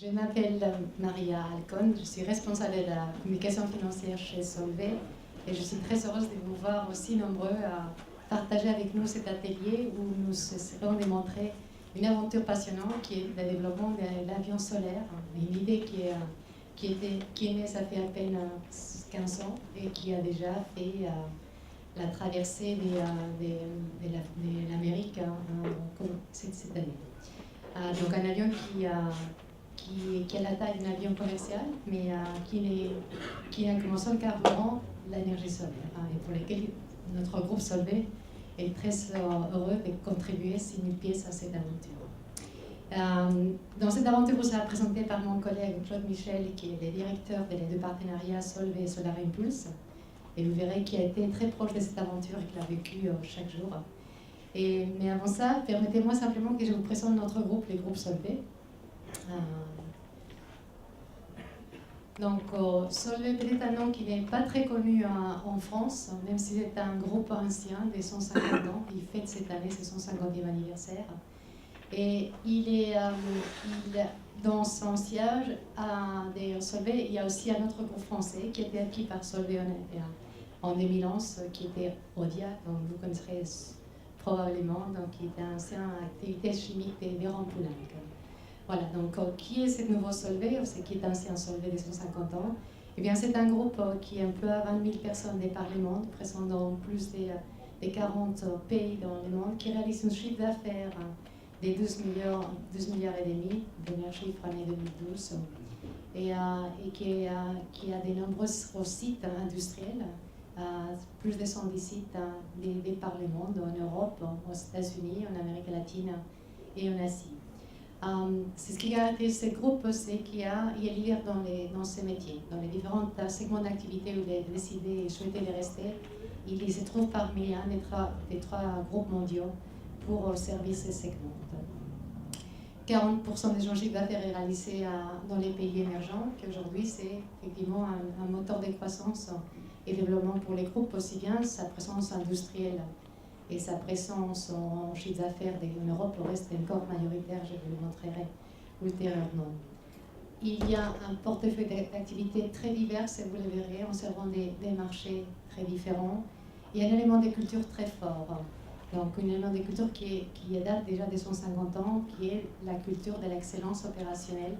Je m'appelle Maria Alcon, je suis responsable de la communication financière chez Solvay et je suis très heureuse de vous voir aussi nombreux à partager avec nous cet atelier où nous serons démontrer une aventure passionnante qui est le développement de l'avion solaire, une idée qui est née ça fait à peine 15 ans et qui a déjà fait la traversée de l'Amérique cette année. Donc un avion qui a la taille d'un avion commercial, mais qui n'a comme seul carburant l'énergie solaire, et pour lesquels notre groupe Solvay est très heureux de contribuer 6 000 pièces à cette aventure. Dans cette aventure, vous sera présentée par mon collègue Claude Michel, qui est le directeur des deux partenariats Solvay et Solar Impulse, et vous verrez qu'il a été très proche de cette aventure et qu'il a vécu chaque jour. Mais avant ça, permettez-moi simplement que je vous présente notre groupe, le groupe Solvay. Donc, Solvay, peut-être un nom qui n'est pas très connu en France, même si c'est un groupe ancien de 150 ans. Il fête cette année ses 150e anniversaire. Et dans son siège de Solvay, il y a aussi un autre groupe français qui a été acquis par Solvay en 2011, qui était Odia, dont vous connaîtrez probablement, donc qui était une ancienne activité chimique des Rampoulenc. Voilà, donc qui est ce nouveau Solvay, c'est qui est ancien Solvay de 150 ans? Eh bien, c'est un groupe qui est un peu à 20 000 personnes des par le monde, présent dans plus de 40 pays dans le monde, qui réalise un chiffre d'affaires de 12 milliards et demi, dernier chiffre année 2012, et qui a de nombreux sites industriels, plus de 110 sites des par le monde, en Europe, aux États-Unis, en Amérique latine et en Asie. C'est ce qui caractérise ce groupe, c'est qu'il est leader dans ces métiers, dans les différents segments d'activité où il a décidé et souhaité de rester. Il se trouve parmi un des trois groupes mondiaux pour servir ces segments. 40% des chiffres d'affaires est réalisé dans les pays émergents, qui aujourd'hui c'est effectivement un moteur de croissance et développement pour les groupes, aussi bien sa présence industrielle et sa présence en chiffre d'affaires en Europe reste encore majoritaire, je vous le montrerai ultérieurement. Il y a un portefeuille d'activités très divers, et vous le verrez, en servant des marchés très différents. Il y a un élément de culture très fort, donc un élément de culture qui date déjà de 150 ans, qui est la culture de l'excellence opérationnelle,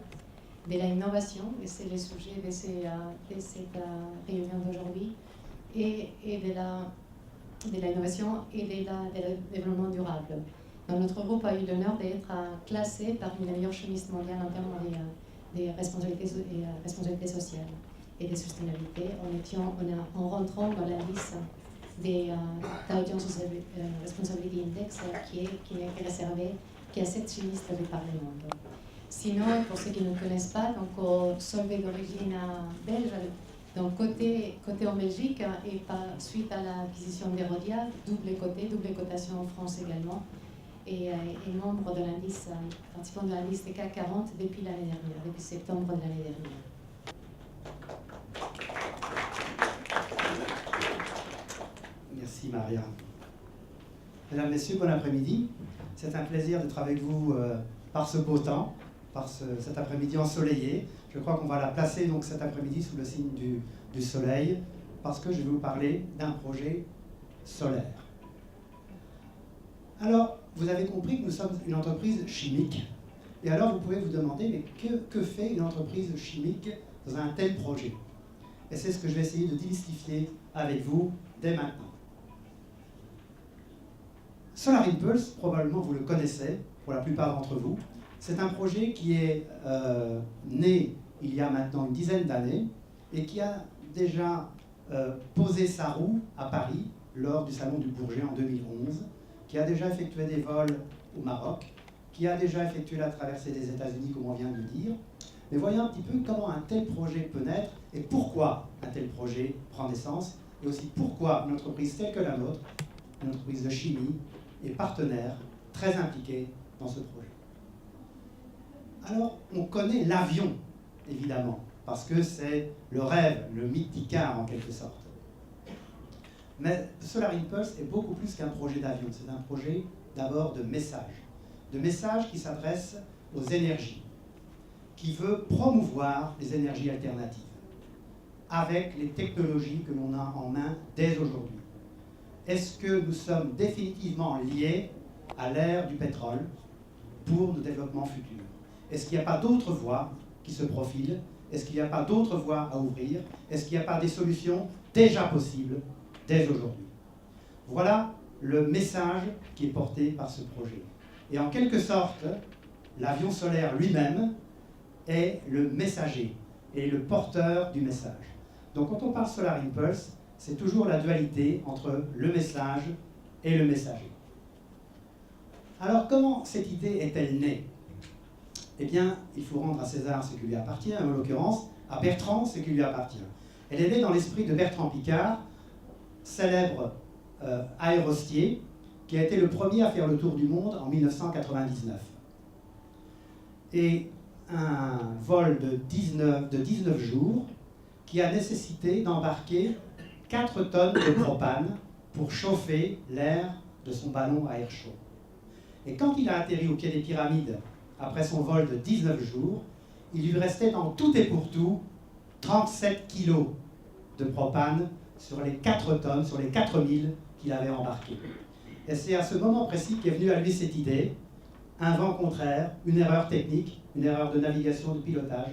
de l'innovation, et c'est le sujet de cette réunion d'aujourd'hui, et de l'innovation et du développement durable. Donc, notre groupe a eu l'honneur d'être classé parmi les meilleurs chimistes mondiaux en termes de responsabilité sociale et de sustainabilité, en rentrant dans la liste des Dow Jones Responsibility Index qui n'est réservé qu'à 7 chimistes de par le monde. Sinon, pour ceux qui ne connaissent pas, donc Solvay d'origine belge, donc côté en Belgique, et suite à l'acquisition d'Erodia, double cotation en France également, et membre de l'indice, participant de l'indice des CAC 40 depuis l'année dernière, depuis septembre de l'année dernière. Merci Maria. Mesdames, Messieurs, bon après-midi. C'est un plaisir d'être avec vous par ce beau temps, par cet après-midi ensoleillé. Je crois qu'on va la placer donc cet après-midi sous le signe du soleil, parce que je vais vous parler d'un projet solaire. Alors, vous avez compris que nous sommes une entreprise chimique. Et alors, vous pouvez vous demander, mais que fait une entreprise chimique dans un tel projet? Et c'est ce que je vais essayer de démystifier avec vous dès maintenant. Solar Impulse, probablement vous le connaissez, pour la plupart d'entre vous. C'est un projet qui est né il y a maintenant une dizaine d'années et qui a déjà posé sa roue à Paris lors du Salon du Bourget en 2011, qui a déjà effectué des vols au Maroc, qui a déjà effectué la traversée des États-Unis, comme on vient de le dire. Mais voyons un petit peu comment un tel projet peut naître et pourquoi un tel projet prend naissance, et aussi pourquoi une entreprise telle que la nôtre, une entreprise de chimie, est partenaire très impliquée dans ce projet. Alors, on connaît l'avion, évidemment, parce que c'est le rêve, le mythe d'Icare en quelque sorte. Mais Solar Impulse est beaucoup plus qu'un projet d'avion. C'est un projet d'abord de message qui s'adresse aux énergies. qui veut promouvoir les énergies alternatives avec les technologies que l'on a en main dès aujourd'hui. Est-ce que nous sommes définitivement liés à l'ère du pétrole pour nos développements futurs? Est-ce qu'il n'y a pas d'autres voies qui se profilent? Est-ce qu'il n'y a pas d'autres voies à ouvrir? Est-ce qu'il n'y a pas des solutions déjà possibles dès aujourd'hui? Voilà le message qui est porté par ce projet. Et en quelque sorte, l'avion solaire lui-même est le messager et le porteur du message. Donc quand on parle Solar Impulse, c'est toujours la dualité entre le message et le messager. Alors comment cette idée est-elle née? Eh bien, il faut rendre à César ce qui lui appartient, en l'occurrence à Bertrand ce qui lui appartient. Elle est née dans l'esprit de Bertrand Piccard, célèbre aérostier, qui a été le premier à faire le tour du monde en 1999. Et un vol de 19 jours qui a nécessité d'embarquer 4 tonnes de propane pour chauffer l'air de son ballon à air chaud. Et quand il a atterri au pied des pyramides, après son vol de 19 jours, il lui restait en tout et pour tout 37 kilos de propane sur les 4 tonnes, sur les 4000 qu'il avait embarqués. Et c'est à ce moment précis qu'est venue à lui cette idée, un vent contraire, une erreur technique, une erreur de navigation, de pilotage.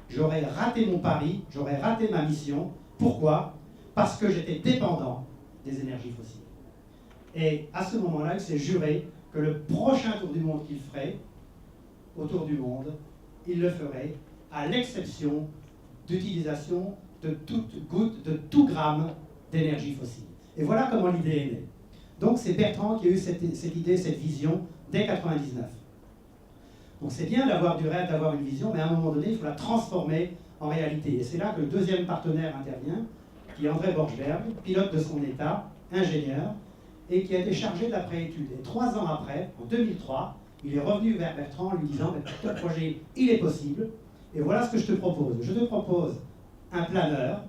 J'aurais raté mon pari, j'aurais raté ma mission. Pourquoi? Parce que j'étais dépendant des énergies fossiles. Et à ce moment-là, il s'est juré que le prochain tour du monde qu'il ferait, autour du monde, il le ferait à l'exception d'utilisation de toute goutte, de tout gramme d'énergie fossile. Et voilà comment l'idée est née. Donc c'est Bertrand qui a eu cette idée, cette vision, dès 1999. Donc c'est bien d'avoir du rêve, d'avoir une vision, mais à un moment donné, il faut la transformer en réalité. Et c'est là que le deuxième partenaire intervient, qui est André Borchberg, pilote de son état, ingénieur, et qui a été chargé de la préétude. Et 3 ans après, en 2003, il est revenu vers Bertrand en lui disant « Ton projet, il est possible, et voilà ce que je te propose. Je te propose un planeur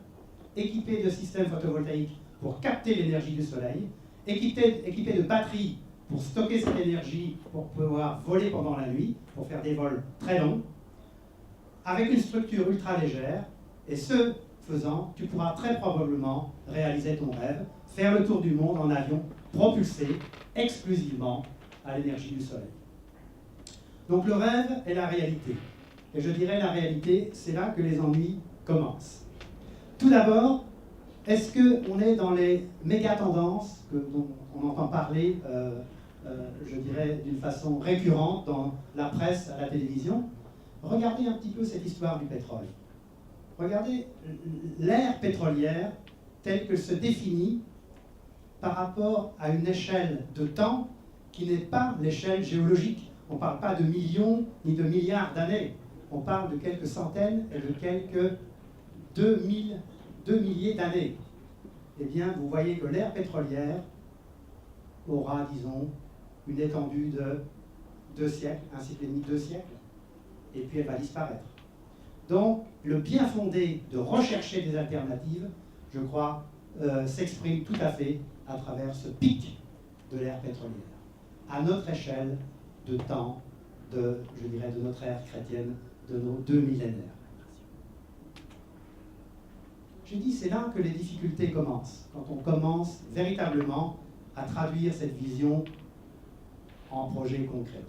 équipé de systèmes photovoltaïques pour capter l'énergie du soleil, équipé de batteries pour stocker cette énergie, pour pouvoir voler pendant la nuit, pour faire des vols très longs, avec une structure ultra légère, et ce faisant, tu pourras très probablement réaliser ton rêve, faire le tour du monde en avion propulsé exclusivement à l'énergie du soleil. » Donc le rêve est la réalité. Et je dirais la réalité, c'est là que les ennuis commencent. Tout d'abord, est-ce qu'on est dans les méga-tendances dont on entend parler, je dirais, d'une façon récurrente dans la presse, à la télévision? Regardez un petit peu cette histoire du pétrole. Regardez l'ère pétrolière telle que se définit par rapport à une échelle de temps qui n'est pas l'échelle géologique. On ne parle pas de millions ni de milliards d'années. On parle de quelques centaines et de quelques 2 milliers d'années. Eh bien, vous voyez que l'ère pétrolière aura, disons, une étendue de 2 siècles, un siècle et demi, 2 siècles, et puis elle va disparaître. Donc, le bien fondé de rechercher des alternatives, je crois, s'exprime tout à fait à travers ce pic de l'ère pétrolière, à notre échelle de temps, je dirais, de notre ère chrétienne, de nos 2 millénaires. J'ai dit, c'est là que les difficultés commencent, quand on commence véritablement à traduire cette vision en projet concret.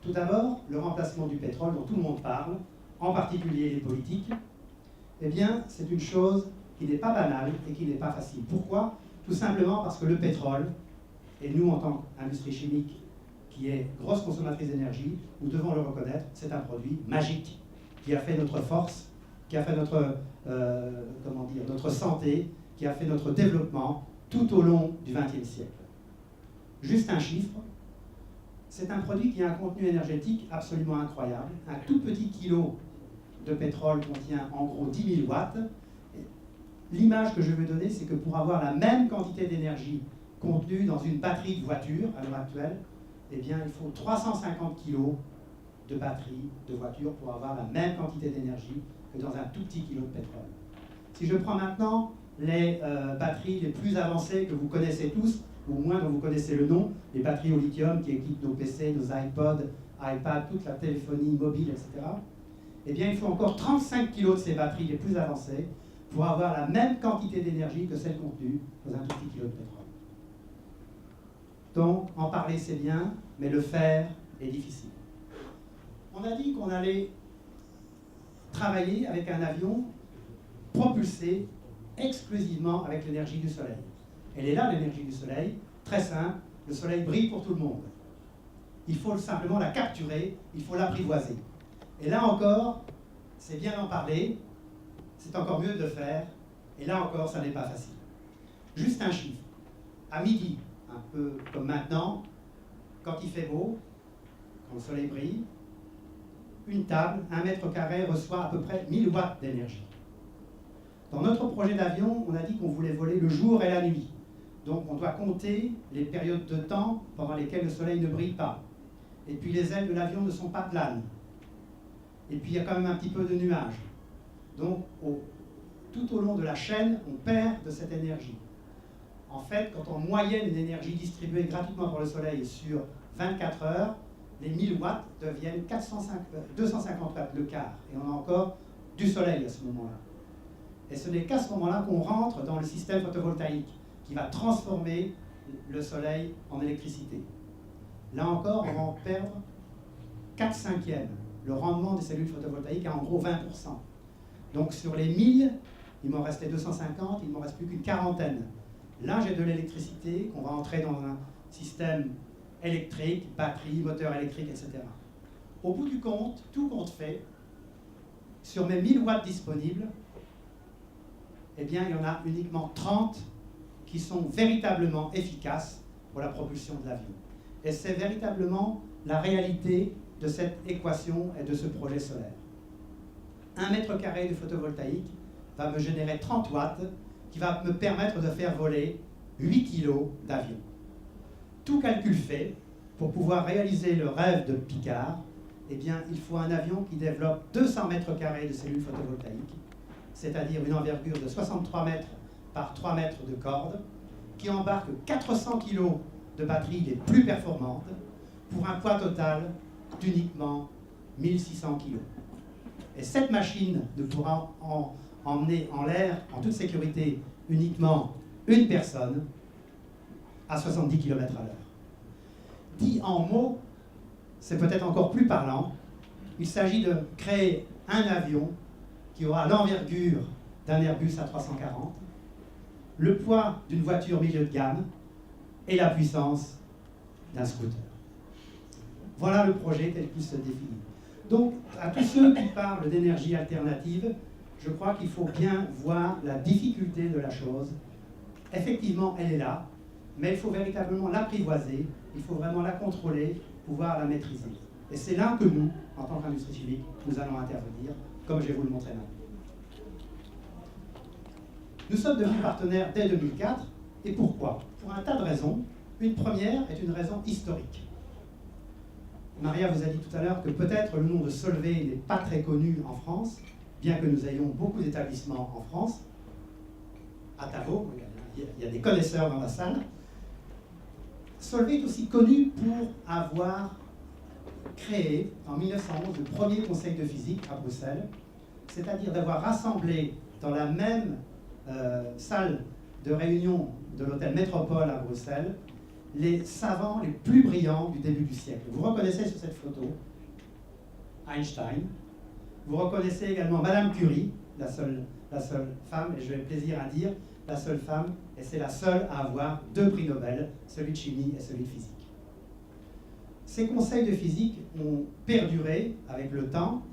Tout d'abord, le remplacement du pétrole dont tout le monde parle, en particulier les politiques, eh bien, c'est une chose qui n'est pas banale et qui n'est pas facile. Pourquoi? Tout simplement parce que le pétrole, et nous en tant qu'industrie chimique, qui est grosse consommatrice d'énergie, nous devons le reconnaître, c'est un produit magique, qui a fait notre force, qui a fait notre, notre santé, qui a fait notre développement tout au long du XXe siècle. Juste un chiffre, c'est un produit qui a un contenu énergétique absolument incroyable. Un tout petit kilo de pétrole contient en gros 10 000 watts. L'image que je veux donner, c'est que pour avoir la même quantité d'énergie contenue dans une batterie de voiture à l'heure actuelle, eh bien, il faut 350 kg de batterie de voiture pour avoir la même quantité d'énergie que dans un tout petit kilo de pétrole. Si je prends maintenant les batteries les plus avancées que vous connaissez tous, ou au moins dont vous connaissez le nom, les batteries au lithium qui équipent nos PC, nos iPods, iPads, toute la téléphonie mobile, etc. Eh bien, il faut encore 35 kg de ces batteries les plus avancées pour avoir la même quantité d'énergie que celle contenue dans un tout petit kilo de pétrole. Donc, en parler c'est bien, mais le faire est difficile. On a dit qu'on allait travailler avec un avion propulsé exclusivement avec l'énergie du soleil. Elle est là, l'énergie du soleil, très simple, le soleil brille pour tout le monde. Il faut simplement la capturer, il faut l'apprivoiser. Et là encore, c'est bien d'en parler, c'est encore mieux de le faire, et là encore, ça n'est pas facile. Juste un chiffre. À midi, un peu comme maintenant, quand il fait beau, quand le soleil brille, une table, 1 mètre carré, reçoit à peu près 1000 watts d'énergie. Dans notre projet d'avion, on a dit qu'on voulait voler le jour et la nuit. Donc on doit compter les périodes de temps pendant lesquelles le soleil ne brille pas. Et puis les ailes de l'avion ne sont pas planes. Et puis il y a quand même un petit peu de nuages. Donc tout au long de la chaîne, on perd de cette énergie. En fait, quand on moyenne une énergie distribuée gratuitement par le soleil sur 24 heures, les 1000 watts deviennent 250 watts, le quart. Et on a encore du soleil à ce moment-là. Et ce n'est qu'à ce moment-là qu'on rentre dans le système photovoltaïque qui va transformer le soleil en électricité. Là encore, on va en perdre 4/5. Le rendement des cellules photovoltaïques est en gros 20%. Donc sur les 1000, il m'en restait 250, il ne m'en reste plus qu'une quarantaine. Là, j'ai de l'électricité qu'on va entrer dans un système électrique, batterie, moteur électrique, etc. Au bout du compte, tout compte fait, sur mes 1000 watts disponibles, eh bien, il y en a uniquement 30 qui sont véritablement efficaces pour la propulsion de l'avion. Et c'est véritablement la réalité de cette équation et de ce projet solaire. 1 mètre carré de photovoltaïque va me générer 30 watts qui va me permettre de faire voler 8 kg d'avion. Tout calcul fait, pour pouvoir réaliser le rêve de Picard, eh bien, il faut un avion qui développe 200 mètres carrés de cellules photovoltaïques, c'est-à-dire une envergure de 63 mètres par 3 mètres de corde, qui embarque 400 kg de batteries les plus performantes, pour un poids total d'uniquement 1600 kg. Et cette machine ne pourra emmener en l'air, en toute sécurité, uniquement une personne à 70 km/h. Dit en mots, c'est peut-être encore plus parlant, il s'agit de créer un avion qui aura l'envergure d'un Airbus A340, le poids d'une voiture milieu de gamme et la puissance d'un scooter. Voilà le projet tel qu'il se définit. Donc, à tous ceux qui parlent d'énergie alternative, je crois qu'il faut bien voir la difficulté de la chose. Effectivement, elle est là, mais il faut véritablement l'apprivoiser, il faut vraiment la contrôler, pouvoir la maîtriser. Et c'est là que nous, en tant qu'industrie chimique, nous allons intervenir, comme je vais vous le montrer maintenant. Nous sommes devenus partenaires dès 2004, et pourquoi? Pour un tas de raisons. Une première est une raison historique. Maria vous a dit tout à l'heure que peut-être le nom de Solvay n'est pas très connu en France, bien que nous ayons beaucoup d'établissements en France. À Tavo, il y a des connaisseurs dans la salle. Solvay est aussi connu pour avoir créé en 1911 le premier conseil de physique à Bruxelles, c'est-à-dire d'avoir rassemblé dans la même salle de réunion de l'hôtel Métropole à Bruxelles les savants les plus brillants du début du siècle. Vous reconnaissez sur cette photo Einstein, vous reconnaissez également Madame Curie, la seule femme, et j'ai le plaisir à dire la seule femme, et c'est la seule à avoir 2 prix Nobel, celui de chimie et celui de physique. Ces conseils de physique ont perduré avec le temps,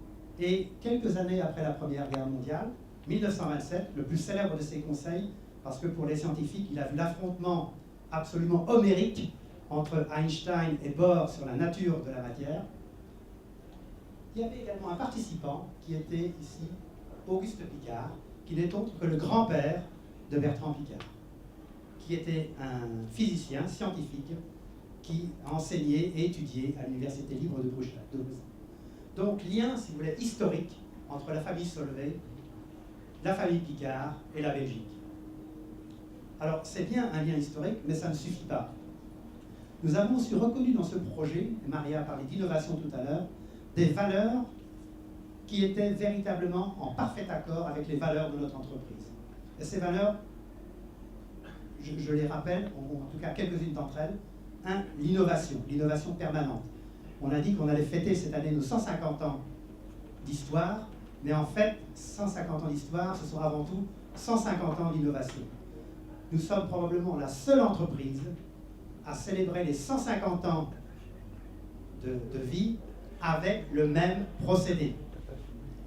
et quelques années après la Première Guerre mondiale, 1927, le plus célèbre de ces conseils, parce que pour les scientifiques, il a vu l'affrontement absolument homérique entre Einstein et Bohr sur la nature de la matière. Il y avait également un participant qui était ici, Auguste Piccard, qui n'est autre que le grand-père de Bertrand Piccard, qui était un physicien scientifique qui a enseigné et étudié à l'Université libre de Bruxelles. Donc, lien, si vous voulez, historique entre la famille Solvay, la famille Piccard et la Belgique. Alors, c'est bien un lien historique, mais ça ne suffit pas. Nous avons aussi reconnu dans ce projet, et Maria a parlé d'innovation tout à l'heure, des valeurs qui étaient véritablement en parfait accord avec les valeurs de notre entreprise. Et ces valeurs, je les rappelle, en tout cas quelques-unes d'entre elles. Un, l'innovation permanente. On a dit qu'on allait fêter cette année nos 150 ans d'histoire, mais en fait, 150 ans d'histoire, ce sont avant tout 150 ans d'innovation. Nous sommes probablement la seule entreprise à célébrer les 150 ans de vie avec le même procédé.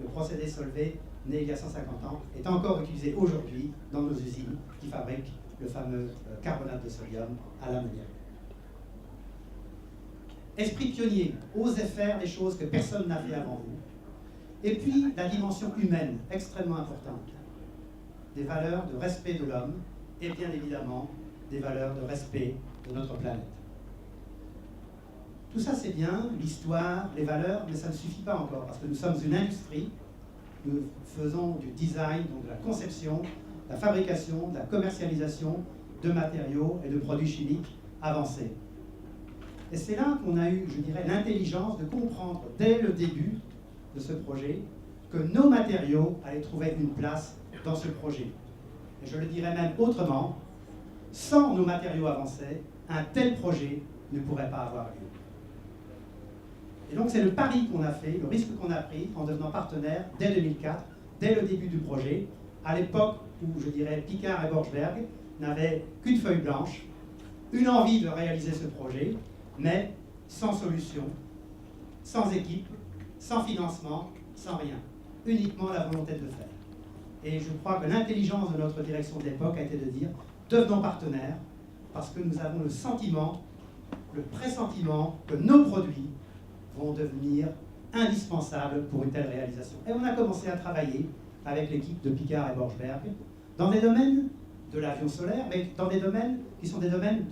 Le procédé Solvay, né il y a 150 ans, est encore utilisé aujourd'hui dans nos usines qui fabriquent le fameux carbonate de sodium à l'ammoniac. Esprit pionnier, osez faire des choses que personne n'a fait avant vous. Et puis la dimension humaine, extrêmement importante. Des valeurs de respect de l'homme et bien évidemment des valeurs de respect de notre planète. Tout ça c'est bien, l'histoire, les valeurs, mais ça ne suffit pas encore parce que nous sommes une industrie. Nous faisons du design, donc de la conception, de la fabrication, de la commercialisation de matériaux et de produits chimiques avancés. Et c'est là qu'on a eu, je dirais, l'intelligence de comprendre dès le début de ce projet que nos matériaux allaient trouver une place dans ce projet. Et je le dirais même autrement, sans nos matériaux avancés, un tel projet ne pourrait pas avoir lieu. Et donc c'est le pari qu'on a fait, le risque qu'on a pris en devenant partenaire dès 2004, dès le début du projet, à l'époque où, je dirais, Picard et Borchberg n'avaient qu'une feuille blanche, une envie de réaliser ce projet, mais sans solution, sans équipe, sans financement, sans rien. Uniquement la volonté de le faire. Et je crois que l'intelligence de notre direction de l'époque a été de dire « devenons partenaires » parce que nous avons le sentiment, le pressentiment que nos produits vont devenir indispensables pour une telle réalisation. Et on a commencé à travailler avec l'équipe de Picard et Borchberg dans des domaines de l'avion solaire, mais dans des domaines qui sont des domaines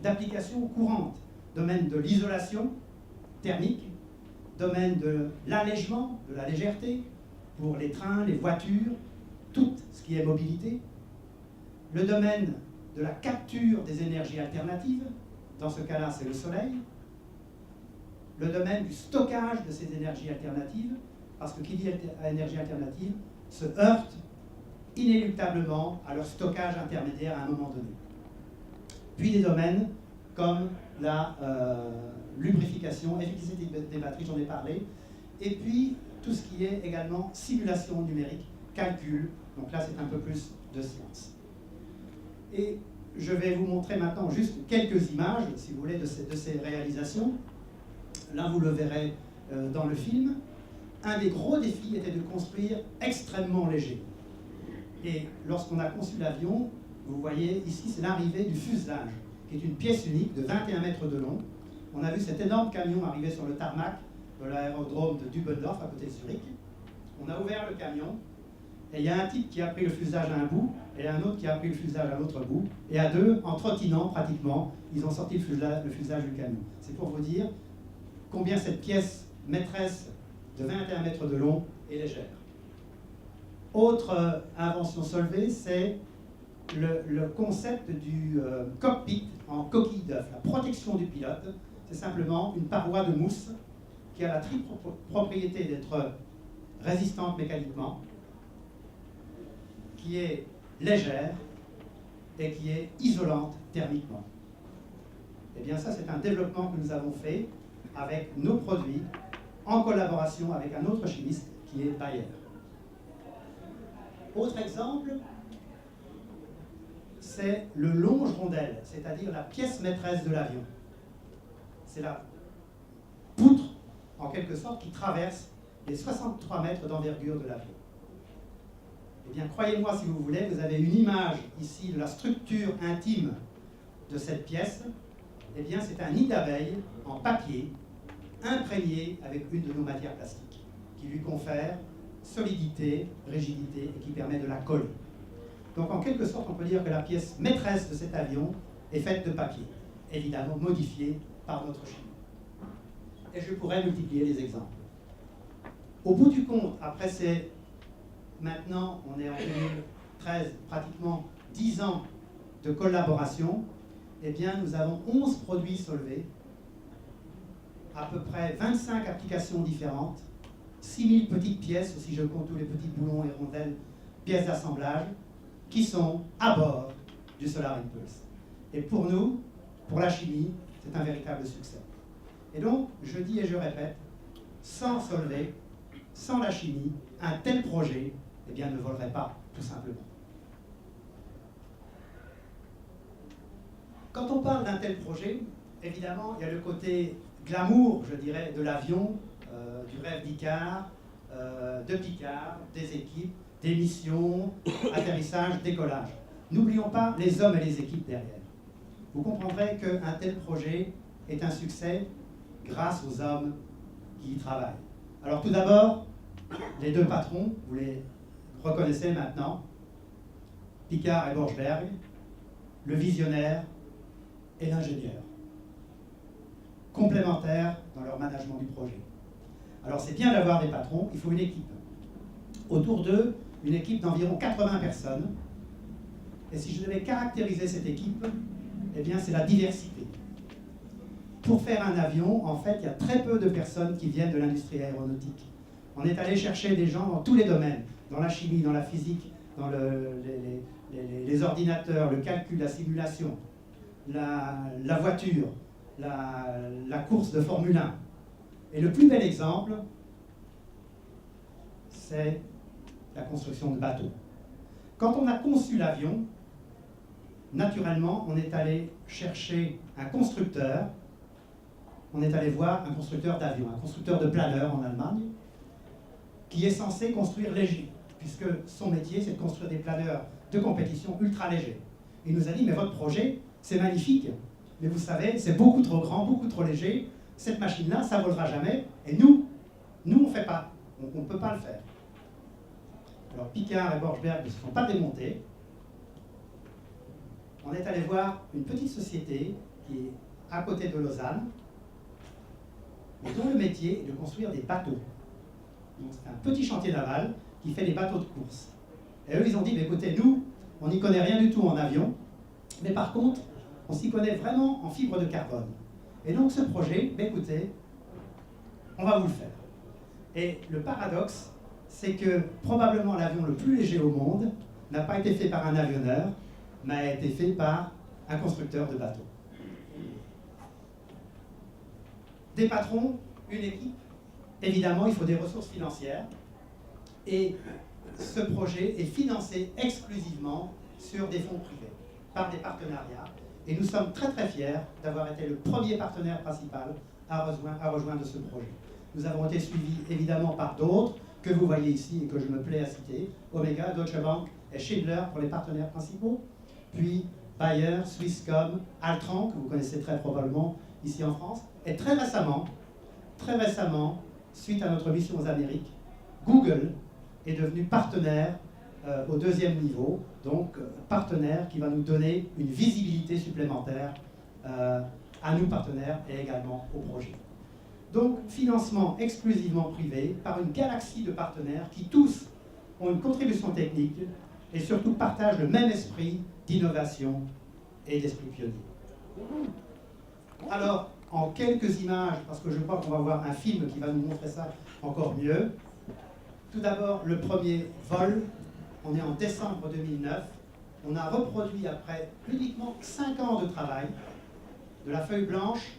d'application courante. Domaine de l'isolation thermique, domaine de l'allègement, de la légèreté, pour les trains, les voitures, tout ce qui est mobilité. Le domaine de la capture des énergies alternatives, dans ce cas-là c'est le soleil. Le domaine du stockage de ces énergies alternatives, parce que qui dit énergie alternative se heurte inéluctablement à leur stockage intermédiaire à un moment donné. Puis des domaines comme la lubrification, efficacité des batteries, j'en ai parlé, et puis tout ce qui est également simulation numérique, calcul, donc là c'est un peu plus de science. Et je vais vous montrer maintenant juste quelques images, si vous voulez, de ces réalisations. Là vous le verrez dans le film. Un des gros défis était de construire extrêmement léger. Et lorsqu'on a conçu l'avion, vous voyez ici c'est l'arrivée du fuselage, qui est une pièce unique de 21 mètres de long. On a vu cet énorme camion arriver sur le tarmac de l'aérodrome de Dübendorf, à côté de Zurich. On a ouvert le camion, et il y a un type qui a pris le fuselage à un bout, et un autre qui a pris le fuselage à l'autre bout, et à deux, en trottinant pratiquement, ils ont sorti le fuselage du camion. C'est pour vous dire combien cette pièce maîtresse de 21 mètres de long est légère. Autre invention Solvay, c'est le concept du cockpit en coquille d'œuf. La protection du pilote, c'est simplement une paroi de mousse qui a la triple propriété d'être résistante mécaniquement, qui est légère et qui est isolante thermiquement. Et bien ça, c'est un développement que nous avons fait avec nos produits en collaboration avec un autre chimiste qui est Bayer. Autre exemple, c'est le longe-rondelle, c'est-à-dire la pièce maîtresse de l'avion. C'est la poutre, en quelque sorte, qui traverse les 63 mètres d'envergure de l'avion. Eh bien, croyez-moi si vous voulez, vous avez une image ici de la structure intime de cette pièce. Eh bien, c'est un nid d'abeille en papier, imprégné avec une de nos matières plastiques, qui lui confère solidité, rigidité et qui permet de la coller. Donc en quelque sorte, on peut dire que la pièce maîtresse de cet avion est faite de papier, évidemment modifiée par notre chimie. Et je pourrais multiplier les exemples. Au bout du compte, après maintenant, on est en 2013, pratiquement 10 ans de collaboration, eh bien, nous avons 11 produits Solvay, à peu près 25 applications différentes, 6000 petites pièces, si je compte tous les petits boulons et rondelles, pièces d'assemblage, qui sont à bord du Solar Impulse. Et pour nous, pour la chimie, c'est un véritable succès. Et donc, je dis et je répète, sans Solvay, sans la chimie, un tel projet, eh bien, ne volerait pas, tout simplement. Quand on parle d'un tel projet, évidemment, il y a le côté glamour, je dirais, de l'avion, du rêve d'Icare, de Picard, des équipes, des missions, atterrissage, décollage. N'oublions pas les hommes et les équipes derrière. Vous comprendrez qu'un tel projet est un succès grâce aux hommes qui y travaillent. Alors tout d'abord, les deux patrons, vous les reconnaissez maintenant, Picard et Borchberg, le visionnaire et l'ingénieur, complémentaires dans leur management du projet. Alors c'est bien d'avoir des patrons, il faut une équipe. Autour d'eux, une équipe d'environ 80 personnes. Et si je devais caractériser cette équipe, eh bien c'est la diversité. Pour faire un avion, en fait, il y a très peu de personnes qui viennent de l'industrie aéronautique. On est allé chercher des gens dans tous les domaines, dans la chimie, dans la physique, dans les ordinateurs, le calcul, la simulation, la voiture, la course de Formule 1. Et le plus bel exemple, c'est la construction de bateaux. Quand on a conçu l'avion, naturellement, on est allé chercher un constructeur, on est allé voir un constructeur d'avions, un constructeur de planeurs en Allemagne, qui est censé construire léger, puisque son métier, c'est de construire des planeurs de compétition ultra légers. Il nous a dit, mais votre projet, c'est magnifique, mais vous savez, c'est beaucoup trop grand, beaucoup trop léger, cette machine-là, ça ne volera jamais, et nous, on ne fait pas, donc on ne peut pas le faire. Alors Picard et Borchberg ne se sont pas démontés. On est allé voir une petite société qui est à côté de Lausanne, mais dont le métier est de construire des bateaux. Donc c'est un petit chantier naval qui fait des bateaux de course. Et eux, ils ont dit, écoutez, nous, on n'y connaît rien du tout en avion, mais par contre, on s'y connaît vraiment en fibre de carbone. Et donc ce projet, écoutez, on va vous le faire. Et le paradoxe, c'est que probablement l'avion le plus léger au monde n'a pas été fait par un avionneur, mais a été fait par un constructeur de bateaux. Des patrons, une équipe, évidemment il faut des ressources financières, et ce projet est financé exclusivement sur des fonds privés, par des partenariats, et nous sommes très très fiers d'avoir été le premier partenaire principal à rejoindre ce projet. Nous avons été suivis évidemment par d'autres, que vous voyez ici et que je me plais à citer, Omega, Deutsche Bank et Schindler pour les partenaires principaux, puis Bayer, Swisscom, Altran, que vous connaissez très probablement ici en France, et très récemment, suite à notre mission aux Amériques, Google est devenu partenaire au deuxième niveau, donc partenaire qui va nous donner une visibilité supplémentaire à nous partenaires et également au projet. Donc financement exclusivement privé par une galaxie de partenaires qui tous ont une contribution technique et surtout partagent le même esprit d'innovation et d'esprit pionnier. Alors, en quelques images, parce que je crois qu'on va voir un film qui va nous montrer ça encore mieux. Tout d'abord, le premier vol, on est en décembre 2009. On a reproduit après uniquement 5 ans de travail, de la feuille blanche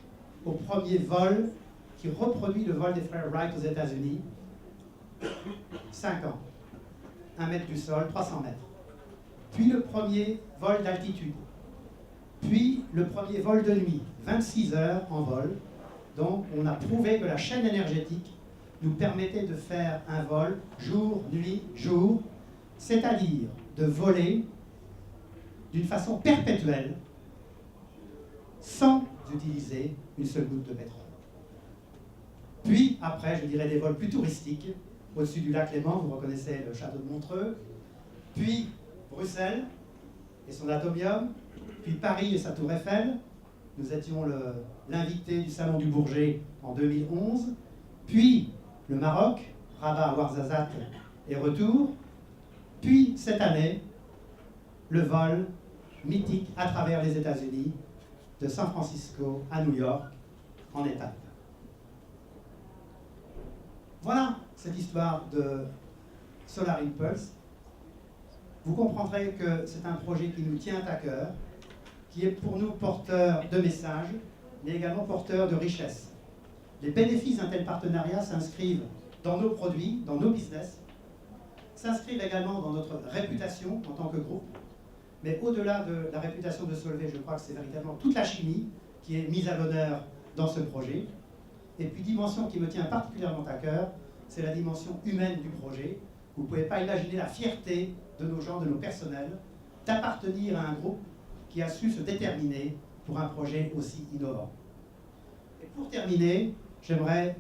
au premier vol qui reproduit le vol des frères Wright aux États-Unis. 5 ans. 1 mètre du sol, 300 mètres. Puis le premier vol d'altitude. Puis le premier vol de nuit, 26 heures en vol. Donc on a prouvé que la chaîne énergétique nous permettait de faire un vol jour, nuit, jour, c'est-à-dire de voler d'une façon perpétuelle sans utiliser une seule goutte de pétrole. Puis après, je dirais des vols plus touristiques, au-dessus du lac Léman, vous reconnaissez le château de Montreux, puis Bruxelles et son atomium, puis Paris et sa tour Eiffel. Nous étions l'invité du Salon du Bourget en 2011, puis le Maroc, Rabat, Ouarzazate et retour, puis cette année, le vol mythique à travers les États-Unis, de San Francisco à New York, en étape. Voilà, c'est l'histoire de Solar Impulse. Vous comprendrez que c'est un projet qui nous tient à cœur, qui est pour nous porteur de messages, mais également porteur de richesses. Les bénéfices d'un tel partenariat s'inscrivent dans nos produits, dans nos business, s'inscrivent également dans notre réputation en tant que groupe. Mais au-delà de la réputation de Solvay, je crois que c'est véritablement toute la chimie qui est mise à l'honneur dans ce projet. Et puis, dimension qui me tient particulièrement à cœur, c'est la dimension humaine du projet. Vous ne pouvez pas imaginer la fierté de nos gens, de nos personnels, d'appartenir à un groupe qui a su se déterminer pour un projet aussi innovant. Et pour terminer, j'aimerais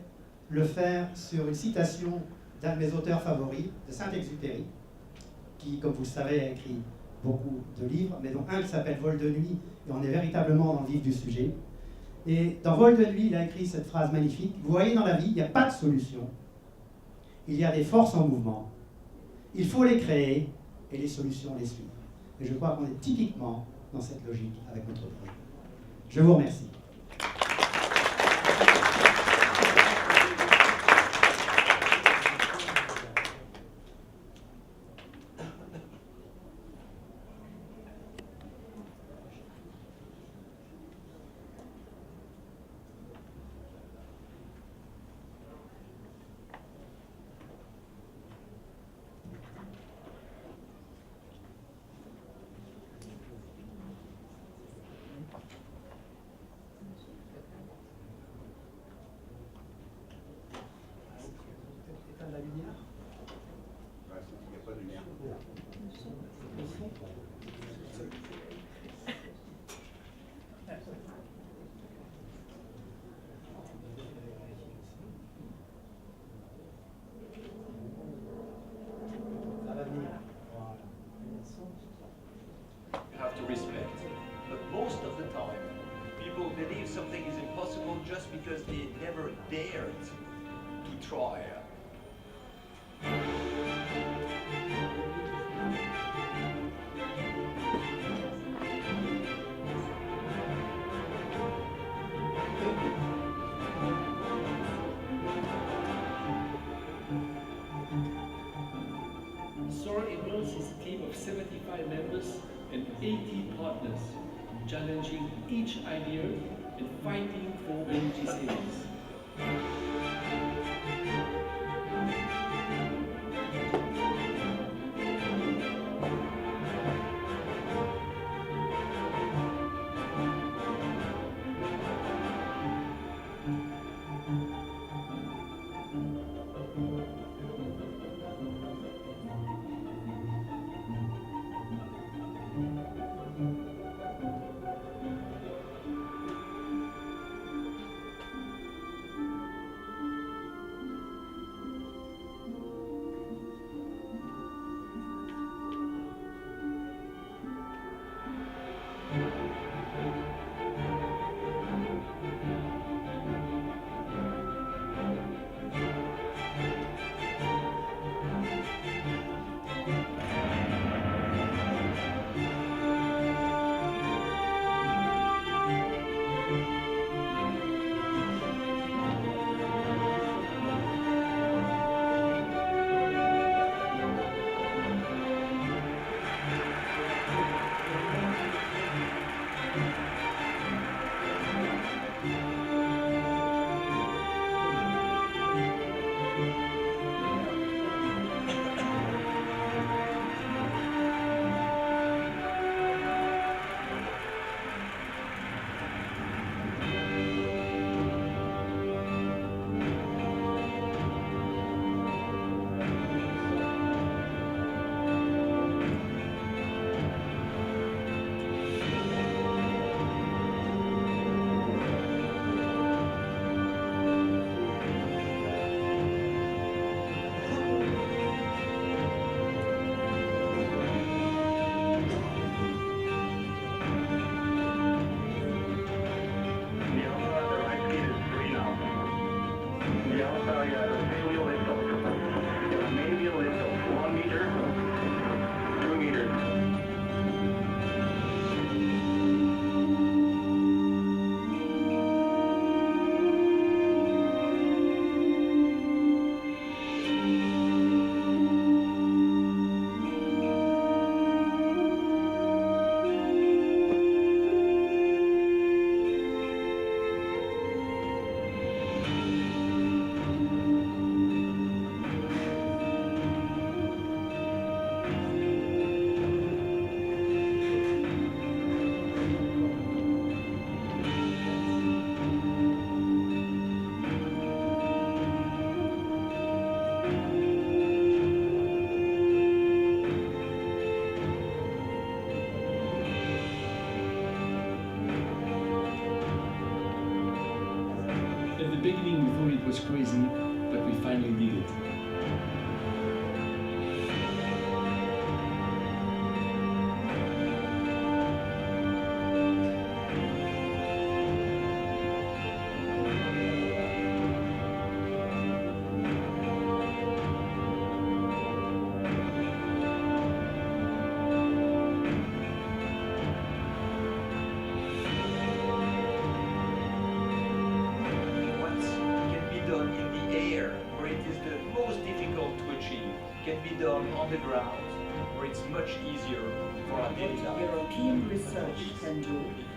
le faire sur une citation d'un de mes auteurs favoris, de Saint-Exupéry, qui, comme vous le savez, a écrit beaucoup de livres, mais dont un qui s'appelle Vol de nuit, et on est véritablement dans le vif du sujet. Et dans Vol de nuit, il a écrit cette phrase magnifique: vous voyez, dans la vie, il n'y a pas de solution. Il y a des forces en mouvement. Il faut les créer et les solutions les suivre. Et je crois qu'on est typiquement dans cette logique avec notre projet. Je vous remercie. La lumière. Ouais, il n'y a pas de lumière. Ça va venir. Voilà. You have to respect. But most of the time, people believe something is impossible just because they never dared to try. Solar Impulse is a team of 75 members and 80 partners, challenging each idea and fighting for energy savings. beginning we thought it was crazy, but we finally did it. What can be done in the air, where it is the most difficult to achieve, can be done on the ground, where it's much easier for our daily What life. European research can do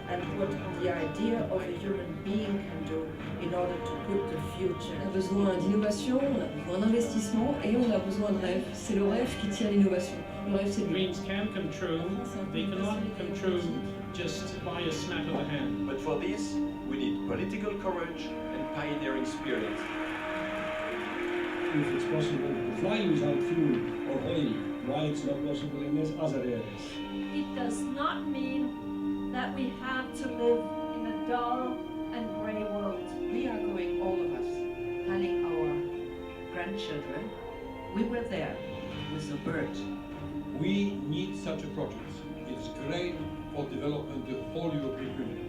and what the idea of a human being can do in order to put the future. On a besoin d'innovation, on a besoin d'investissement et on a besoin de rêve. C'est le rêve qui tient l'innovation. Le rêve, c'est lui. Dreams can come true. They cannot come true just by a snap of a hand. But for this, we need political courage and pioneering spirit. If it's possible to fly without fuel or oil, why it's not possible in these other areas? It does not mean that we have to live in a dull and grey world. We are going, all of us, planning our grandchildren. We were there with the bird. We need such a project. It's great for development the whole European Union.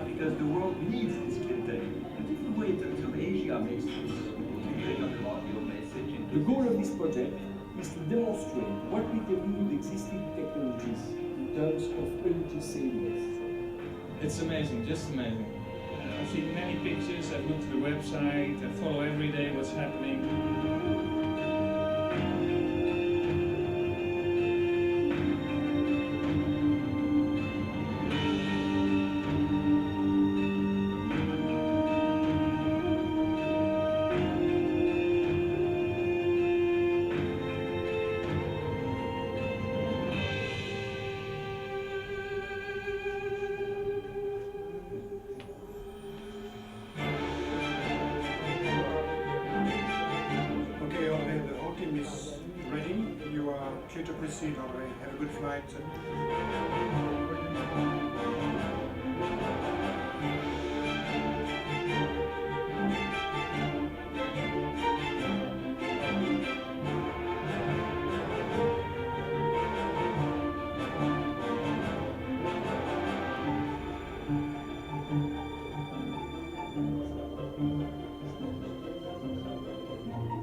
Because the world needs this clean tech. And if we wait until Asia makes this, we bring up your message into The goal of this project is to demonstrate what we can do with existing technologies in terms of energy savings. It's amazing, just amazing. I've seen many pictures, I've looked at the website, I follow every day what's happening. Okay, Jorge, the whole team is ready. You are clear to proceed, Jorge. Have a good flight.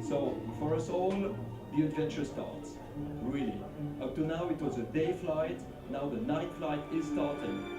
So, for us all, the adventure starts. Really. Up to now it was a day flight, now the night flight is starting.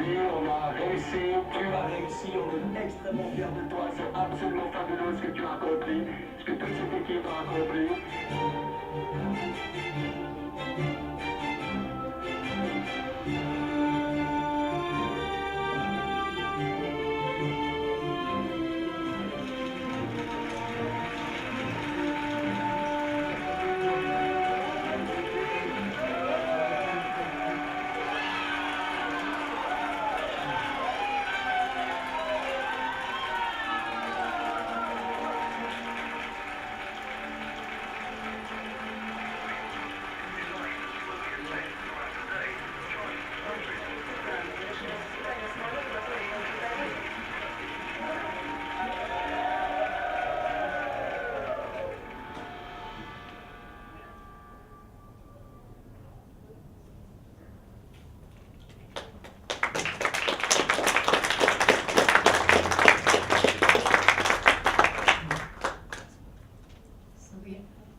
On a réussi, tu as réussi, on est extrêmement fiers de toi, c'est absolument fabuleux ce que tu as accompli, ce que toute cette équipe a accompli.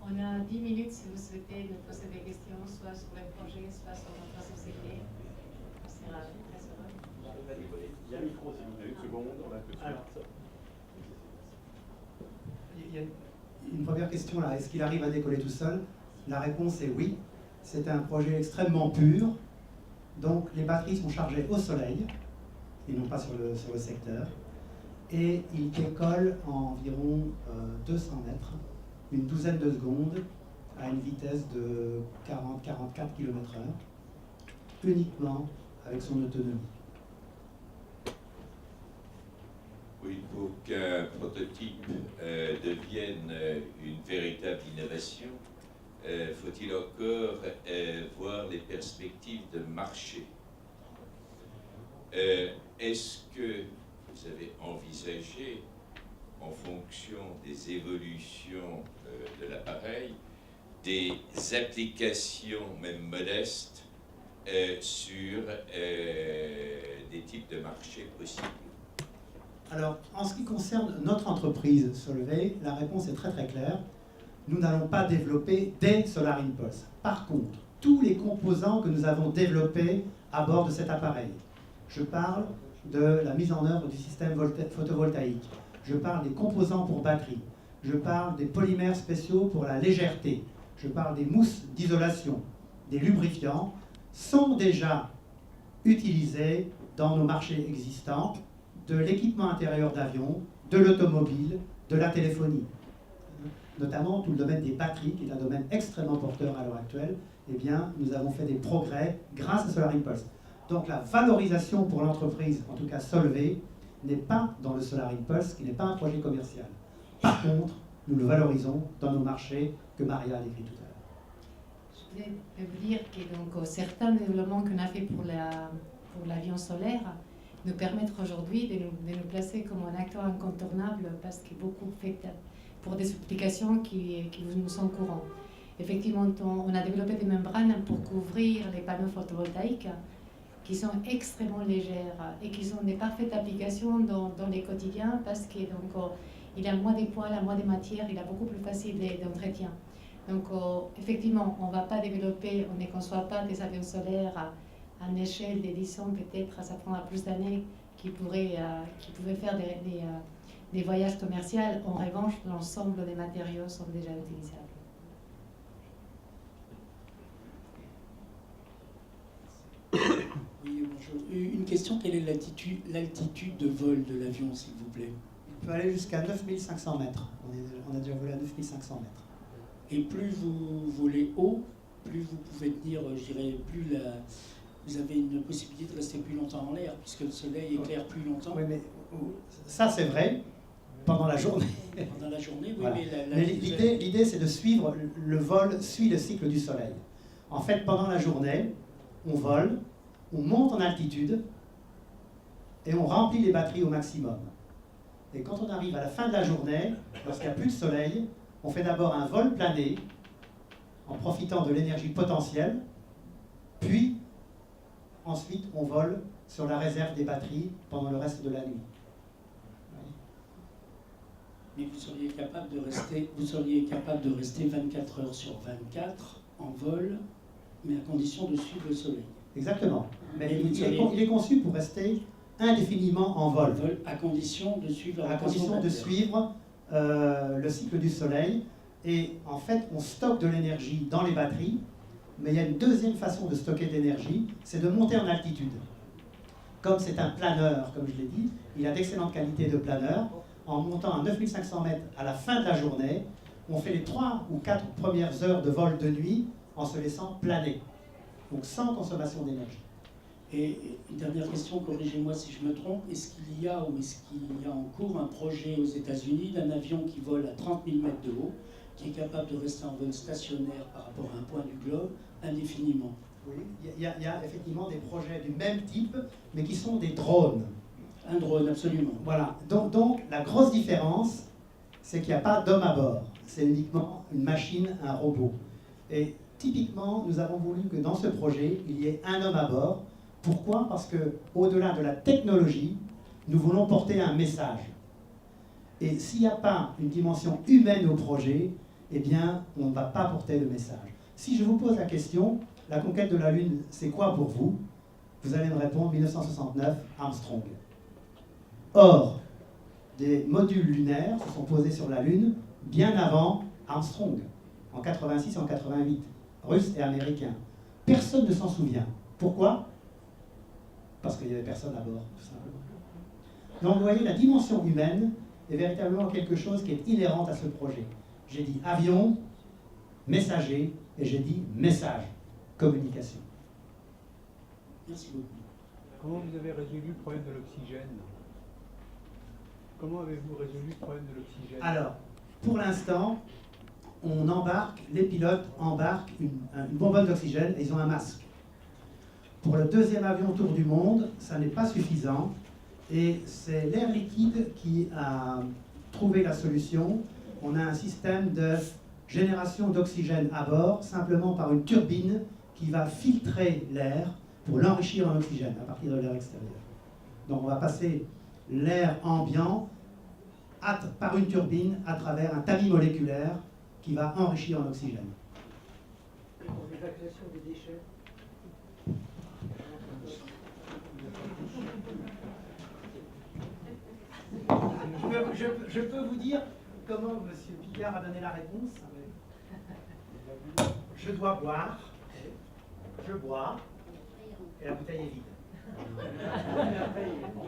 On a 10 minutes si vous souhaitez nous poser des questions, soit sur le projet, soit sur notre société. On sera très heureux. Il y a un micro, si vous avez une seconde, on a tout de suite. Alors, il y a une première question là. Est-ce qu'il arrive à décoller tout seul? La réponse est oui. C'est un projet extrêmement pur. Donc les batteries sont chargées au soleil et non pas sur le secteur. Et il décolle en environ 200 mètres, une douzaine de secondes, à une vitesse de 40-44 km/h, uniquement avec son autonomie. Oui, pour qu'un prototype devienne une véritable innovation, faut-il encore voir les perspectives de marché. Est-ce que vous avez envisagé, en fonction des évolutions de l'appareil, des applications, même modestes, sur des types de marchés possibles? Alors, en ce qui concerne notre entreprise Solvay, la réponse est très très claire. Nous n'allons pas développer des Solar Impulse. Par contre, tous les composants que nous avons développés à bord de cet appareil, je parle de la mise en œuvre du système photovoltaïque, je parle des composants pour batterie, je parle des polymères spéciaux pour la légèreté, je parle des mousses d'isolation, des lubrifiants, sont déjà utilisés dans nos marchés existants, de l'équipement intérieur d'avion, de l'automobile, de la téléphonie. Notamment tout le domaine des batteries, qui est un domaine extrêmement porteur à l'heure actuelle, eh bien, nous avons fait des progrès grâce à Solar Impulse. Donc la valorisation pour l'entreprise, en tout cas Solvay, n'est pas dans le Solar Impulse, qui n'est pas un projet commercial. Par contre, nous le valorisons dans nos marchés que Maria a décrit tout à l'heure. Je voulais vous dire que donc, certains développements qu'on a fait pour l'avion solaire nous permettent aujourd'hui de nous placer comme un acteur incontournable parce que beaucoup fait pour des applications qui nous sont courantes. Effectivement, on a développé des membranes pour couvrir les panneaux photovoltaïques qui sont extrêmement légères et qui sont des parfaites applications dans les quotidiens parce qu'il a moins de poids, moins de matière, il a beaucoup plus facile d'entretien. Donc effectivement, on ne va pas développer, on ne conçoit pas des avions solaires à une échelle de 10 ans, peut-être ça prendra plus d'années, qui pouvaient faire des voyages commerciaux. En revanche, l'ensemble des matériaux sont déjà utilisables. Oui, bonjour. Une question, quelle est l'altitude de vol de l'avion, s'il vous plaît? Il peut aller jusqu'à 9500 mètres. On a déjà volé à 9500 mètres. Et plus vous volez haut, plus vous pouvez tenir, je dirais, vous avez une possibilité de rester plus longtemps en l'air, puisque le soleil éclaire plus longtemps. Oui, mais ça c'est vrai, pendant la journée. Pendant la journée, oui, voilà. mais l'idée c'est de suivre, le vol suit le cycle du soleil. En fait, pendant la journée, on vole, on monte en altitude, et on remplit les batteries au maximum. Et quand on arrive à la fin de la journée, lorsqu'il n'y a plus de soleil, on fait d'abord un vol plané, en profitant de l'énergie potentielle, puis ensuite on vole sur la réserve des batteries pendant le reste de la nuit. Mais vous seriez capable de rester 24 heures sur 24 en vol, mais à condition de suivre le soleil. Exactement. Mais il est conçu pour rester indéfiniment en vol. À condition de suivre le cycle du soleil. Et en fait, on stocke de l'énergie dans les batteries, mais il y a une deuxième façon de stocker de l'énergie, c'est de monter en altitude. Comme c'est un planeur, comme je l'ai dit, il a d'excellentes qualités de planeur. En montant à 9500 mètres à la fin de la journée, on fait les 3 ou 4 premières heures de vol de nuit en se laissant planer. Donc sans consommation d'énergie. Et une dernière question, corrigez-moi si je me trompe, est-ce qu'il y a en cours un projet aux États-Unis d'un avion qui vole à 30 000 mètres de haut, qui est capable de rester en vol stationnaire par rapport à un point du globe indéfiniment? Oui, il y a effectivement des projets du même type, mais qui sont des drones. Un drone, absolument. Voilà. Donc la grosse différence, c'est qu'il n'y a pas d'homme à bord. C'est uniquement une machine, un robot. Et typiquement, nous avons voulu que dans ce projet, il y ait un homme à bord. Pourquoi? Parce qu'au-delà de la technologie, nous voulons porter un message. Et s'il n'y a pas une dimension humaine au projet, eh bien, on ne va pas porter le message. Si je vous pose la question, la conquête de la Lune, c'est quoi pour vous? Vous allez me répondre 1969, Armstrong. Or, des modules lunaires se sont posés sur la Lune bien avant Armstrong, en 86 et en 88. russes et américains. Personne ne s'en souvient. Pourquoi? Parce qu'il n'y avait personne à bord, tout simplement. Donc vous voyez, la dimension humaine est véritablement quelque chose qui est inhérente à ce projet. J'ai dit avion, messager, et j'ai dit message, communication. Merci beaucoup. Comment vous avez résolu le problème de l'oxygène? Comment avez-vous résolu le problème de l'oxygène? Alors, pour l'instant, on embarque, les pilotes embarquent une bonbonne d'oxygène et ils ont un masque. Pour le deuxième avion tour du monde, ça n'est pas suffisant et c'est l'Air Liquide qui a trouvé la solution. On a un système de génération d'oxygène à bord, simplement par une turbine qui va filtrer l'air pour l'enrichir en oxygène à partir de l'air extérieur. Donc on va passer l'air ambiant par une turbine à travers un tamis moléculaire qui va enrichir en oxygène. Pour l'évacuation des déchets. Je peux vous dire comment M. Picard a donné la réponse. Je dois boire, je bois, et la bouteille est vide.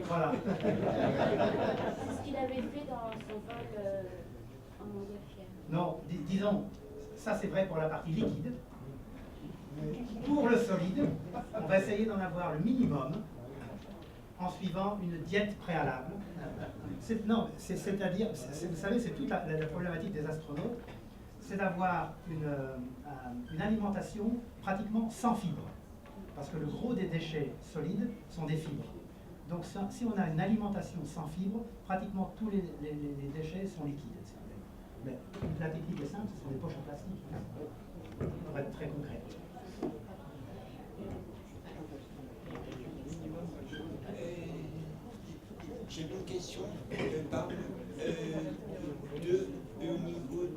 Voilà. C'est ce qu'il avait fait dans son vol en Montgolfière. Non, disons, ça c'est vrai pour la partie liquide. Pour le solide, on va essayer d'en avoir le minimum en suivant une diète préalable. C'est-à-dire, vous savez, c'est toute la problématique des astronautes, c'est d'avoir une alimentation pratiquement sans fibres. Parce que le gros des déchets solides sont des fibres. Donc si on a une alimentation sans fibres, pratiquement tous les déchets sont liquides. Mais la technique est simple, ce sont des poches en plastique. Pour être très concret. J'ai une question au niveau de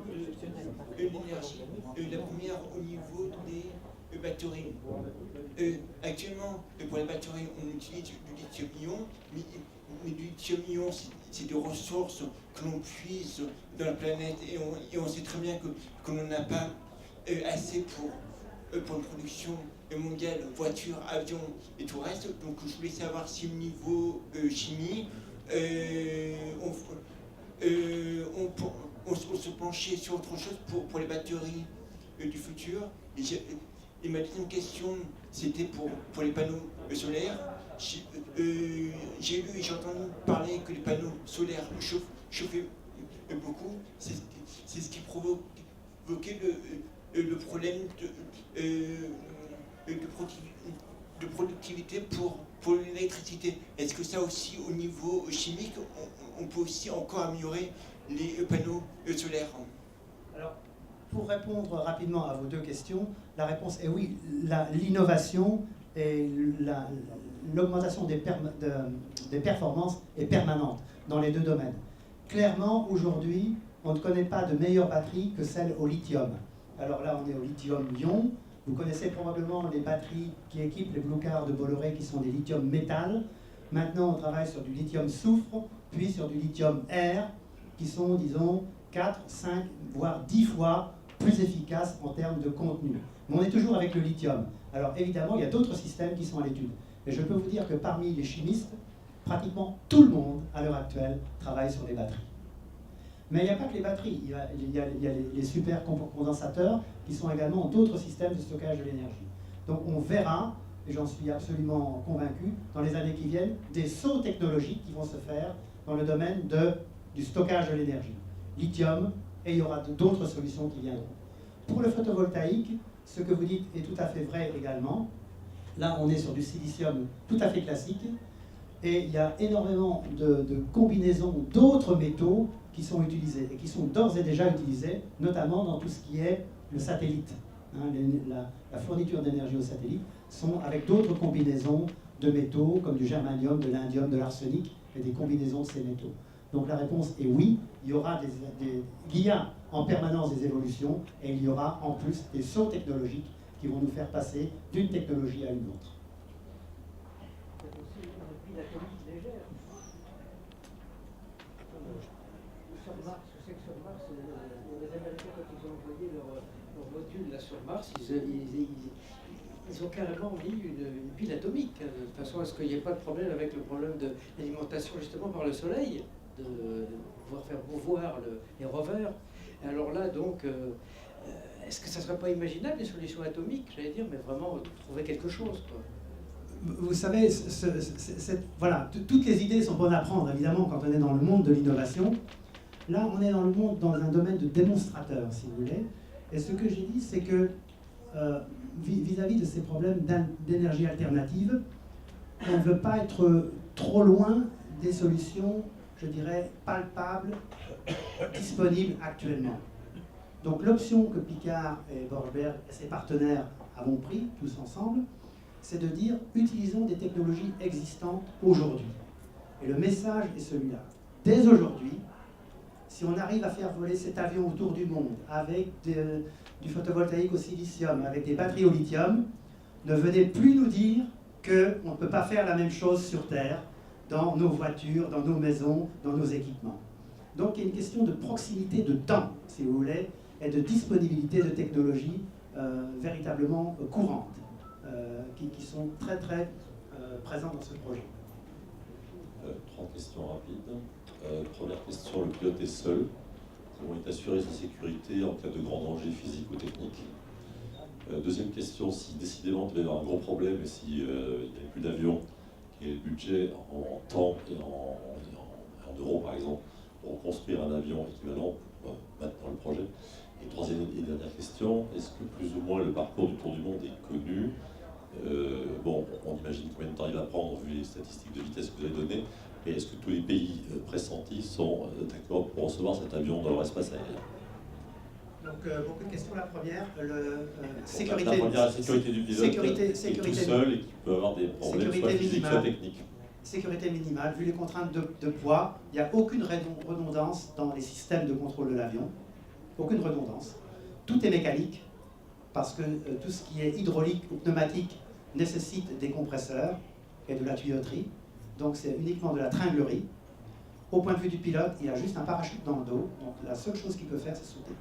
l'énergie. La première au niveau des batteries. Actuellement, pour les batteries, on utilise du lithium-ion, mais du lithium-ion, c'est des ressources que l'on puise dans la planète et on sait très bien que l'on n'a pas assez pour une production mondiale, voitures, avions et tout le reste. Donc je voulais savoir si au niveau chimie, on se penchait sur autre chose pour les batteries du futur. Et ma deuxième question, c'était pour les panneaux solaires. J'ai lu et j'ai entendu parler que les panneaux solaires chauffaient beaucoup. C'est ce qui provoquait le problème de productivité pour l'électricité. Est-ce que ça aussi, au niveau chimique, on peut aussi encore améliorer les panneaux solaires? Alors, pour répondre rapidement à vos deux questions, la réponse est oui. L'innovation et l'augmentation des performances est permanente dans les deux domaines. Clairement, aujourd'hui, on ne connaît pas de meilleure batterie que celle au lithium. Alors là, on est au lithium-ion. Vous connaissez probablement les batteries qui équipent les Blue Cars de Bolloré qui sont des lithium-métal. Maintenant, on travaille sur du lithium-soufre, puis sur du lithium-air, qui sont, disons, 4, 5, voire 10 fois plus efficaces en termes de contenu. Mais on est toujours avec le lithium. Alors évidemment, il y a d'autres systèmes qui sont à l'étude. Et je peux vous dire que parmi les chimistes, pratiquement tout le monde, à l'heure actuelle, travaille sur les batteries. Mais il n'y a pas que les batteries, il y a les supercondensateurs qui sont également d'autres systèmes de stockage de l'énergie. Donc on verra, et j'en suis absolument convaincu, dans les années qui viennent, des sauts technologiques qui vont se faire dans le domaine du stockage de l'énergie. Lithium, et il y aura d'autres solutions qui viendront. Pour le photovoltaïque, ce que vous dites est tout à fait vrai également. Là, on est sur du silicium tout à fait classique, et il y a énormément de combinaisons d'autres métaux qui sont utilisés et qui sont d'ores et déjà utilisés, notamment dans tout ce qui est le satellite. La fourniture d'énergie au satellite sont avec d'autres combinaisons de métaux comme du germanium, de l'indium, de l'arsenic et des combinaisons de ces métaux. Donc la réponse est oui, il y a en permanence des évolutions et il y aura en plus des sauts technologiques qui vont nous faire passer d'une technologie à une autre. Sur Mars, je sais que sur Mars, les Américains, quand ils ont envoyé leur voiture là sur Mars, ils ont carrément mis une pile atomique, hein, de façon à ce qu'il n'y ait pas de problème avec le problème de l'alimentation justement par le Soleil, de pouvoir faire mouvoir les rovers. Et alors là, donc, est-ce que ça ne serait pas imaginable, des solutions atomiques, j'allais dire, mais vraiment trouver quelque chose, quoi. Vous savez, voilà, toutes les idées sont bonnes à prendre, évidemment, quand on est dans le monde de l'innovation. Là, on est dans un domaine de démonstrateur, si vous voulez. Et ce que j'ai dit, c'est que vis-à-vis de ces problèmes d'énergie alternative, on ne veut pas être trop loin des solutions, je dirais, palpables, disponibles actuellement. Donc l'option que Picard et Borchberg et ses partenaires avons pris, tous ensemble, c'est de dire, utilisons des technologies existantes aujourd'hui. Et le message est celui-là. Dès aujourd'hui, si on arrive à faire voler cet avion autour du monde avec du photovoltaïque au silicium, avec des batteries au lithium, ne venez plus nous dire qu'on ne peut pas faire la même chose sur Terre, dans nos voitures, dans nos maisons, dans nos équipements. Donc il y a une question de proximité de temps, si vous voulez, et de disponibilité de technologies véritablement courantes, qui sont très très présentes dans ce projet. 3 questions rapides. Première question, le pilote est seul. Comment est assuré sa sécurité en cas de grand danger physique ou technique? Deuxième question, si décidément il devait y avoir un gros problème et s'il n'y avait plus d'avion, quel est le budget en temps et en euros par exemple pour construire un avion équivalent pour maintenir le projet? Et troisième et dernière question, est-ce que plus ou moins le parcours du Tour du Monde est connu? Bon, on imagine combien de temps il va prendre vu les statistiques de vitesse que vous avez données, mais est-ce que tous les pays pressentis sont d'accord pour recevoir cet avion dans leur espace aérien? Donc beaucoup de questions. La première, sécurité du pilote, qui est tout seul et qui peut avoir des problèmes soit physiques soit techniques. Sécurité minimale, vu les contraintes de poids, il n'y a aucune redondance dans les systèmes de contrôle de l'avion, aucune redondance. Tout est mécanique, parce que tout ce qui est hydraulique ou pneumatique nécessite des compresseurs et de la tuyauterie, donc c'est uniquement de la tringlerie. Au point de vue du pilote, il y a juste un parachute dans le dos, donc la seule chose qu'il peut faire, c'est sauter.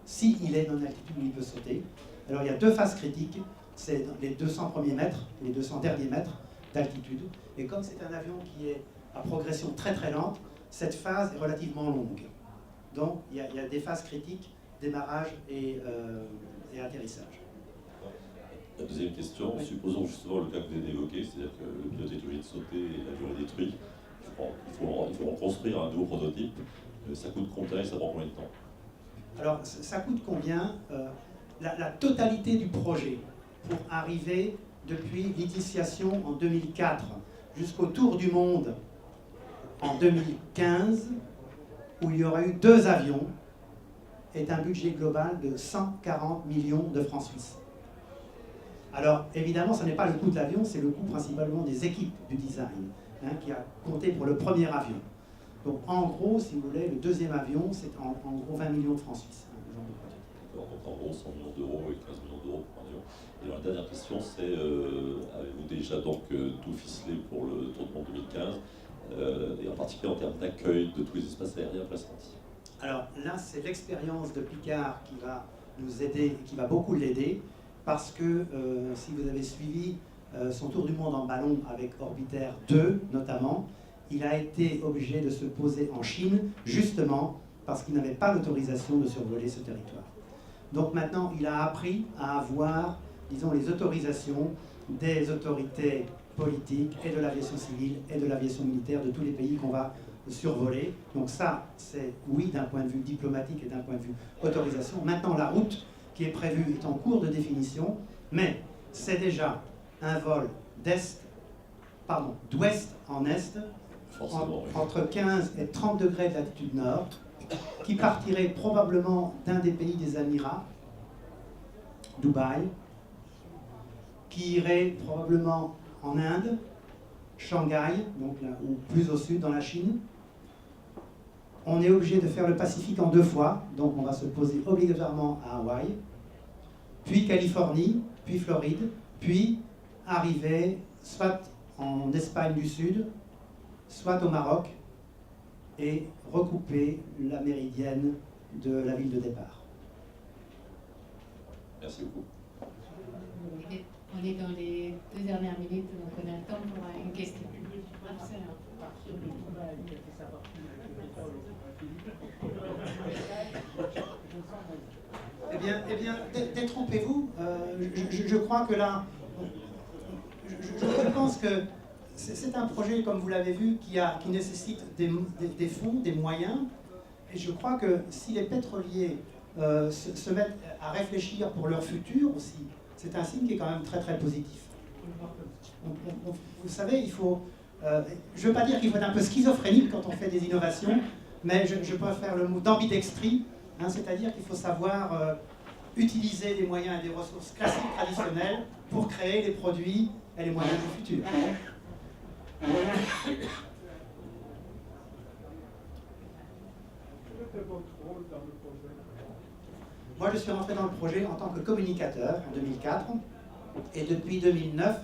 S'il est dans une altitude où il peut sauter. Alors il y a 2 phases critiques, c'est les 200 premiers mètres et les 200 derniers mètres d'altitude. Et comme c'est un avion qui est à progression très très lente, cette phase est relativement longue. Donc il y a des phases critiques, démarrage et atterrissage. La deuxième question, oui. Supposons justement le cas que vous avez évoqué, c'est-à-dire que le pilote est obligé de sauter et l'avion est détruit. Il faut reconstruire un nouveau prototype. Ça coûte combien et ça prend combien de temps? Alors, ça coûte combien la totalité du projet pour arriver depuis l'initiation en 2004 jusqu'au Tour du Monde en 2015, où il y aura eu 2 avions, est un budget global de 140 millions de francs suisses. Alors, évidemment, ce n'est pas le coût de l'avion, c'est le coût principalement des équipes du design, qui a compté pour le premier avion. Donc, en gros, si vous voulez, le deuxième avion, c'est en gros 20 millions de francs suisses. Donc, en gros, 100 millions d'euros et 15 millions d'euros pour un avion. Et alors, la dernière question, c'est avez-vous déjà donc tout ficelé pour le Tour du Monde 2015, et en particulier en termes d'accueil de tous les espaces aériens pressentis? Alors là, c'est l'expérience de Picard qui va nous aider, qui va beaucoup l'aider, parce que si vous avez suivi son tour du monde en ballon avec Orbiter 2 notamment, il a été obligé de se poser en Chine, justement parce qu'il n'avait pas l'autorisation de survoler ce territoire. Donc maintenant, il a appris à avoir, disons, les autorisations des autorités politiques et de l'aviation civile et de l'aviation militaire de tous les pays qu'on va survoler. Donc ça, c'est oui d'un point de vue diplomatique et d'un point de vue autorisation. Maintenant, la route qui est prévue est en cours de définition, mais c'est déjà un vol d'ouest en est, entre 15 et 30 degrés de latitude nord, qui partirait probablement d'un des pays des Émirats, Dubaï, qui irait probablement en Inde, Shanghai, donc là, ou plus au sud dans la Chine. On est obligé de faire le Pacifique en 2 fois, donc on va se poser obligatoirement à Hawaï, puis Californie, puis Floride, puis arriver soit en Espagne du Sud, soit au Maroc, et recouper la méridienne de la ville de départ. Merci beaucoup. On est dans les 2 dernières minutes, donc on a le temps pour une question. Eh bien, détrompez-vous. Je crois que là, je pense que c'est un projet, comme vous l'avez vu, qui nécessite des fonds, des moyens. Et je crois que si les pétroliers se mettent à réfléchir pour leur futur aussi, c'est un signe qui est quand même très très positif. Vous savez, il faut... je ne veux pas dire qu'il faut être un peu schizophrénique quand on fait des innovations, mais je préfère le mot d'ambidextrie, hein, c'est-à-dire qu'il faut savoir utiliser les moyens et des ressources classiques traditionnelles pour créer les produits et les moyens du futur. Quel était votre rôle dans le projet? Moi, je suis rentré dans le projet en tant que communicateur en 2004 et depuis 2009,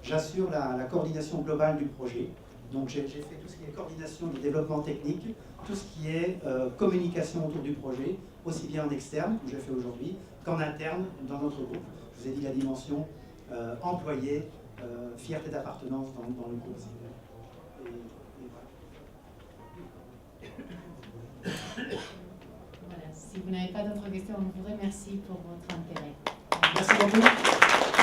j'assure la coordination globale du projet. Donc, j'ai fait tout ce qui est coordination du développement technique, tout ce qui est communication autour du projet, aussi bien en externe, que je fais aujourd'hui, qu'en interne dans notre groupe. Je vous ai dit la dimension employé, fierté d'appartenance dans le groupe. Voilà, si vous n'avez pas d'autres questions, on vous remercie pour votre intérêt. Merci beaucoup.